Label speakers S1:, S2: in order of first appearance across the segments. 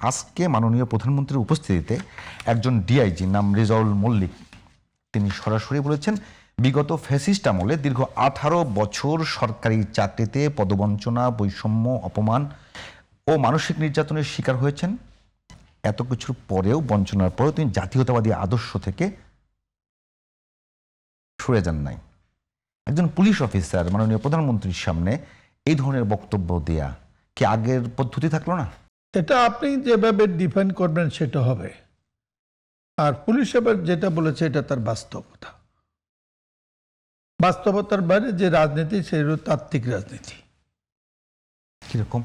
S1: আজকে মাননীয় প্রধানমন্ত্রীর উপস্থিতিতে একজন ডিআইজি নাম রেজাউল মল্লিক তিনি সরাসরি বলেছেন, বিগত ফ্যাসিস্ট আমলে দীর্ঘ 18 বছর সরকারি চাকরিতে পদবঞ্চনা, বৈষম্য, অপমান ও মানসিক নির্যাতনের শিকার হয়েছেন। এত কিছুর পরেও, বঞ্চনার পরেও তিনি জাতীয়তাবাদী আদর্শ থেকে সরে যান নাই। একজন পুলিশ অফিসার মাননীয় প্রধানমন্ত্রীর সামনে এই ধরনের বক্তব্য দেয়া কি আগের পদ্ধতি থাকলো না?
S2: এটা আপনি যেভাবে ডিফাইন করবেন সেটা হবে। আর পুলিশ এবার যেটা বলেছে এটা তার বাস্তবতা। বাস্তবতার বাইরে যে রাজনীতি সেটা তাত্ত্বিক রাজনীতি।
S1: কিরকম?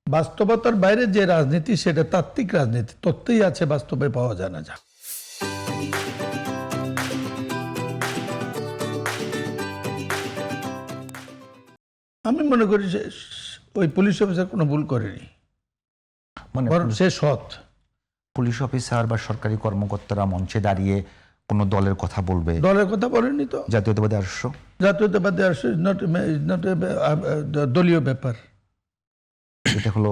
S2: বাস্তবতার বাইরে যে রাজনীতি সেটা তাত্ত্বিক রাজনীতি। তথ্যই আছে, বাস্তবে পাওয়া যায় না। যা আমি মনে করি ওই পুলিশ অফিসার কোনো ভুল করেনি,
S1: মানে
S2: সে সৎ।
S1: পুলিশ অফিসার বা সরকারি কর্মকর্তারা মঞ্চে দাঁড়িয়ে কোনো দলের কথা বলবে,
S2: দলের কথা বলেনি তো।
S1: জাতীয়তাবাদী আদর্শ,
S2: জাতীয়তাবাদী আদর্শ নট দলীয় ব্যাপার।
S1: এটা হলো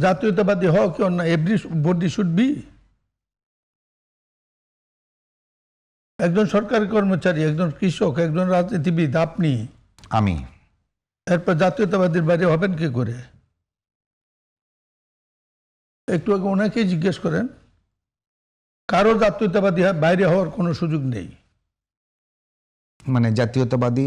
S2: জাতীয়তাবাদী হওয়া কি অন্য এভরিবডি শুড বি। একজন সরকারি কর্মচারী, একজন কৃষক, একজন রাজনীতিবিদ, আপনি,
S1: আমি,
S2: এরপর জাতীয়তাবাদীর বাইরে হবেন কি করে? একটু আগে ওনাকেই জিজ্ঞেস করেন, কারো জাতীয়তাবাদী বাইরে হওয়ার কোনো সুযোগ নেই।
S1: মানে জাতীয়তাবাদী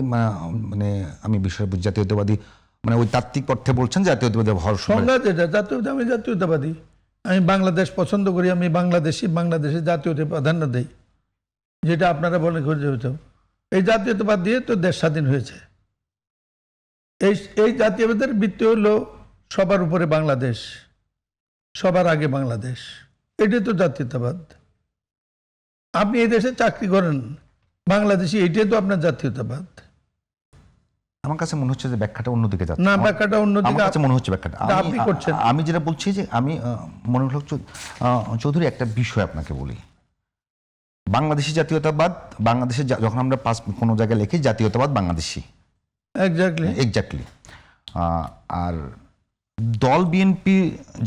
S1: মানে আমি বিষয় বুঝি, জাতীয়তাবাদী মানে ওই তাত্ত্বিক অর্থে বলছেন জাতীয়তাবাদী হওয়ার
S2: সংজ্ঞা যেটা আমি জাতীয়তাবাদী, আমি বাংলাদেশ পছন্দ করি, আমি বাংলাদেশি, বাংলাদেশের জাতীয়তা প্রাধান্য দেই, যেটা আপনারা বলে এই জাতীয়তাবাদ দিয়ে তো দেশ স্বাধীন হয়েছে। এই জাতীয়তাবাদের ভিত্তি হলো সবার উপরে বাংলাদেশ, সবার আগে বাংলাদেশ। এটাই তো জাতীয়তাবাদ। আপনি এই দেশে চাকরি করেন বাংলাদেশি, এটাই তো আপনার জাতীয়তাবাদ।
S1: আমার কাছে মনে হচ্ছে যে ব্যাখ্যাটা অন্যদিকে যাচ্ছে।
S2: না, ব্যাখ্যাটা অন্যদিকে
S1: আমার কাছে মনে হচ্ছে ব্যাখ্যাটা
S2: আপনি করছেন।
S1: আমি যেটা বলছি যে আমি মনে হল চৌধুরী একটা বিষয় আপনাকে বলি। বাংলাদেশি জাতীয়তাবাদ, বাংলাদেশে যখন আমরা কোনো জায়গায় লিখি জাতীয়তাবাদ বাংলাদেশি, এক্স্যাক্টলি। আর দল বিএনপি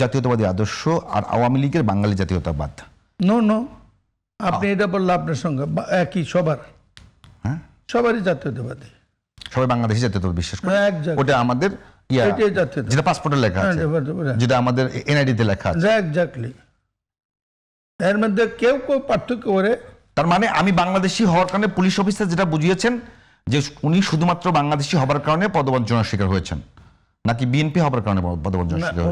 S1: জাতীয়তাবাদী আদর্শ, আর আওয়ামী লীগের বাঙালি জাতীয়তাবাদ।
S2: নো, আপনি এটা বললে আপনার সঙ্গে একই, সবার, হ্যাঁ, সবারই জাতীয়তাবাদী,
S1: সবাই বাংলাদেশি জাতীয়তাবাদ বিশ্বাস করে। ওটা আমাদের যেটা পাসপোর্টে লেখা আছে, যেটা আমাদের এনআইডিতে লেখা আছে,
S2: এক্স্যাক্টলি। এর মধ্যে কেউ পার্থক্য করে।
S1: তার মানে আমি বাংলাদেশি হওয়ার কারণে পুলিশ অফিসার যেটা বুঝিয়েছেন যে উনি শুধুমাত্র বাংলাদেশি হবার কারণে পদবঞ্চনার শিকার হয়েছেন, নাকি বিএনপি হবার কারণে পদবঞ্চনার শিকার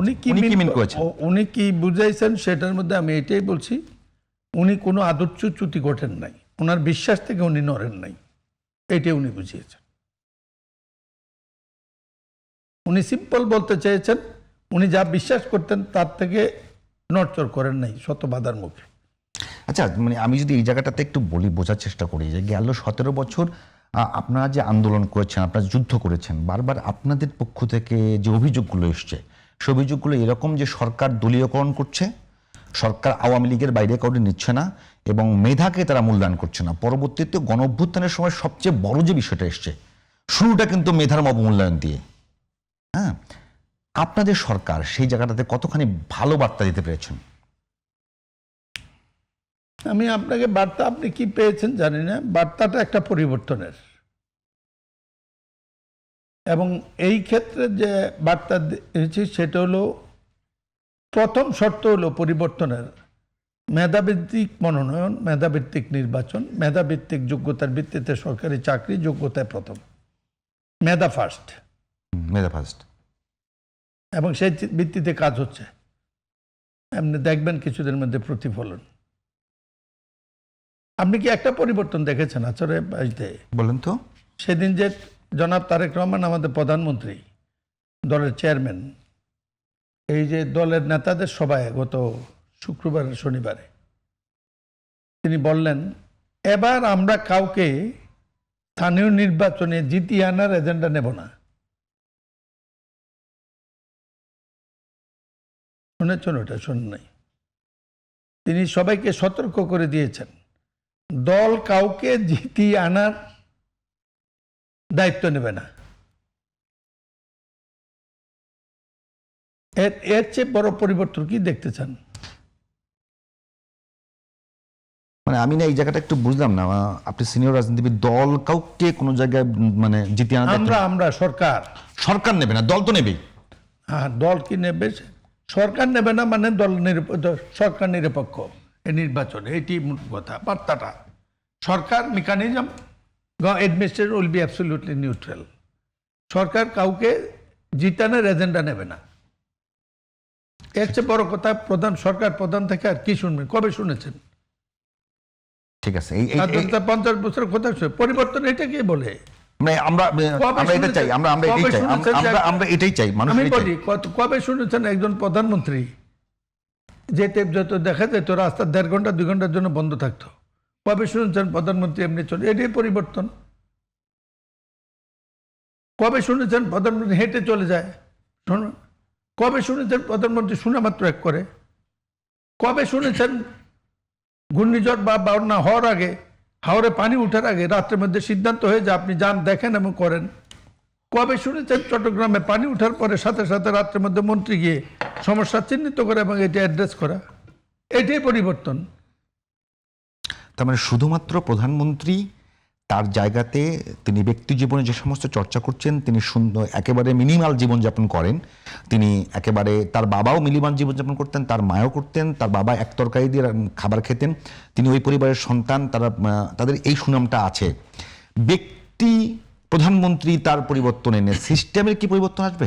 S1: হয়েছেন?
S2: উনি কি বুঝাইছেন সেটার মধ্যে আমি এটাই বলছি, উনি কোনো আদর্শচ্যুতি ঘটেন নাই, ওনার বিশ্বাস থেকে উনি নড়েন নাই, এটাই উনি বুঝিয়েছেন। উনি সিম্পল বলতে চেয়েছেন, উনি যা বিশ্বাস করতেন তার থেকে নড়চড় করেন নাই শত বাধার মুখে।
S1: আচ্ছা, মানে আমি যদি এই জায়গাটাতে একটু বলি, বোঝার চেষ্টা করি যে গেল 17 বছর আপনারা যে আন্দোলন করেছেন, আপনারা যুদ্ধ করেছেন, বারবার আপনাদের পক্ষ থেকে যে অভিযোগগুলো এসছে, সে অভিযোগগুলো এরকম যে সরকার দলীয়করণ করছে, সরকার আওয়ামী লীগের বাইরে কাউকে নিচ্ছে না এবং মেধাকে তারা মূল্যায়ন করছে না। পরবর্তীতে গণ অভ্যুত্থানের সময় সবচেয়ে বড় যে বিষয়টা এসছে, শুরুটা কিন্তু মেধার অবমূল্যায়ন দিয়ে। হ্যাঁ, আপনাদের সরকার সেই জায়গাটাতে কতখানি ভালো বার্তা দিতে পেরেছেন?
S2: আমি আপনাকে বার্তা, আপনি কি পেয়েছেন জানি না, বার্তাটা একটা পরিবর্তনের, এবং এই ক্ষেত্রে যে বার্তা দিয়েছি সেটা হলো, প্রথম শর্ত হলো পরিবর্তনের মেধাভিত্তিক মনোনয়ন, মেধাভিত্তিক নির্বাচন, মেধাভিত্তিক যোগ্যতার ভিত্তিতে সরকারি চাকরি, যোগ্যতায় প্রথম, মেধা ফার্স্ট, এবং সেই ভিত্তিতে কাজ হচ্ছে। এমনি দেখবেন কিছুদিনের মধ্যে প্রতিফলন। আপনি কি একটা পরিবর্তন দেখেছেন আচরে বাড়িতে?
S1: বলেন তো।
S2: সেদিন যে জনাব তারেক রহমান, আমাদের প্রধানমন্ত্রী, দলের চেয়ারম্যান, এই যে দলের নেতাদের সভায় গত শুক্রবার শনিবারে তিনি বললেন, এবার আমরা কাউকে স্থানীয় নির্বাচনে জিতিয়ে আনার এজেন্ডা নেব না। শুনেছেন? ওটা শুনুন নাই। তিনি সবাইকে সতর্ক করে দিয়েছেন, দল কাউকে জিতিয়ে আনার দায়িত্ব নেবে না। এর চেয়ে বড় পরিবর্তন কি দেখতে চান?
S1: মানে আমি না এই জায়গাটা একটু বুঝলাম না, আপনি সিনিয়র রাজনীতিবিদ, দল কাউকে কোনো জায়গায় মানে জিতিয়ে আনাতে
S2: আমরা সরকার
S1: সরকার নেবে না, দল তো নেবেই।
S2: হ্যাঁ, দল কি নেবে? সরকার নেবে না মানে সরকার নিরপেক্ষ এই নির্বাচনে, এটি মূল কথা, বার্তাটা। সরকার mechanism, administration will be absolutely neutral. সরকার কাউকে জিতানোর এজেন্ডা নেবে না। এর চেয়ে বড় কথা সরকার প্রধান থেকে আর কি শুনবেন? কবে শুনেছেন?
S1: ঠিক আছে,
S2: 50 বছর কথা পরিবর্তন, এটা কি বলে?
S1: মানে আমরা এটা চাই, আমরা এটাই চাই, মানুষ
S2: আমি বলি, কবে শুনেছেন একজন প্রধানমন্ত্রী যত দেখা যেত রাস্তা 1.5 ঘন্টা 2 ঘন্টার জন্য বন্ধ থাকতো? কবে শুনেছেন প্রধানমন্ত্রী এমনি চলে? এটাই পরিবর্তন। কবে শুনেছেন প্রধানমন্ত্রী হেঁটে চলে যায়? কবে শুনেছেন প্রধানমন্ত্রী শোনা মাত্র এক করে? কবে শুনেছেন ঘূর্ণিঝড় বা বন্যা হওয়ার আগে, হাওরে পানি উঠার আগে রাত্রের মধ্যে সিদ্ধান্ত হয়ে যায় আপনি যান, দেখেন এবং করেন? কবে শুনেছেন চট্টগ্রামে পানি উঠার পরে সাথে সাথে রাত্রের মধ্যে মন্ত্রী গিয়ে সমস্যা চিহ্নিত করে এবং এটি অ্যাড্রেস করা? এটাই পরিবর্তন।
S1: তার মানে শুধুমাত্র প্রধানমন্ত্রী তার জায়গাতে তিনি ব্যক্তি জীবনে যে সমস্ত চর্চা করছেন, তিনি সুন্দর একেবারে মিনিমাল জীবনযাপন করেন। তিনি একেবারে, তার বাবাও মিনিমাল জীবনযাপন করতেন, তার মাও করতেন, তার বাবা এক তরকারি দিয়ে খাবার খেতেন, তিনি ওই পরিবারের সন্তান, তাদের এই সুনামটা আছে। ব্যক্তি প্রধানমন্ত্রী তার পরিবর্তন এনে সিস্টেমের কি পরিবর্তন আসবে?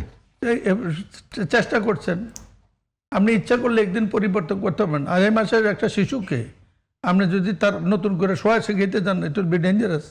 S2: চেষ্টা করছেন। আপনি ইচ্ছা করলে একদিন পরিবর্তন করতে পারেন। 2.5 মাসের একটা শিশুকে আপনি যদি তার নতুন করে শোয়া শিখাইতে যান, ইট উইল বি ডেঞ্জারাস।